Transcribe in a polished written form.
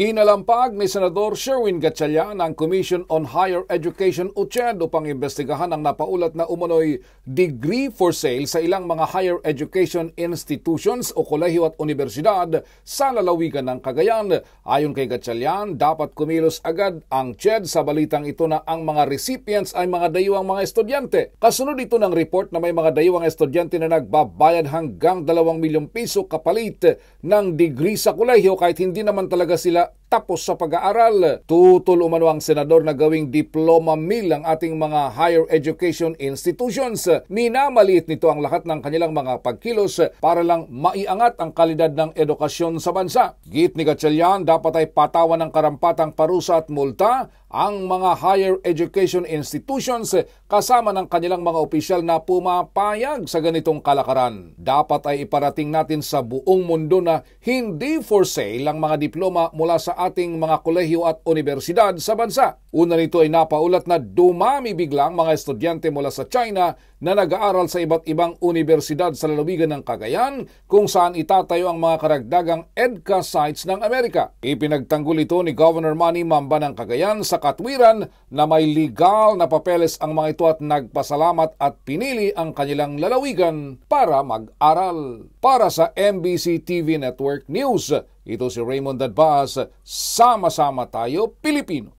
Kinalampag ni Senador Sherwin Gatchalian ang Commission on Higher Education o CHED upang imbestigahan ang napaulat na umano'y degree for sale sa ilang mga higher education institutions o kolehiyo at universidad sa lalawigan ng Cagayan. Ayon kay Gatchalian, dapat kumilos agad ang CHED sa balitang ito na ang mga recipients ay mga dayuhang mga estudyante. Kasunod ito ng report na may mga dayuhang estudyante na nagbabayad hanggang 2 milyong piso kapalit ng degree sa kolehiyo kahit hindi naman talaga sila tapos sa pag-aaral. Tutol umano ang senador na gawing diploma mill ang ating mga higher education institutions. Minamaliit nito ang lahat ng kanilang mga pagkilos para lang maiangat ang kalidad ng edukasyon sa bansa. Git ni Gatchalian, dapat ay patawan ng karampatang parusa at multa ang mga higher education institutions kasama ng kanilang mga opisyal na pumapayag sa ganitong kalakaran. Dapat ay iparating natin sa buong mundo na hindi for sale ang mga diploma mula sa ating mga kolehiyo at universidad sa bansa. Una nito ay napaulat na dumami biglang mga estudyante mula sa China na nag-aaral sa iba't ibang universidad sa lalawigan ng Cagayan kung saan itatayo ang mga karagdagang EDCA sites ng Amerika. Ipinagtanggol ito ni Governor Manny Mamba ng Cagayan sa katwiran na may legal na papeles ang mga ito at nagpasalamat at pinili ang kanilang lalawigan para mag-aral. Para sa MBC TV Network News, ito si Raymond Dadbas, sama-sama tayo Pilipino.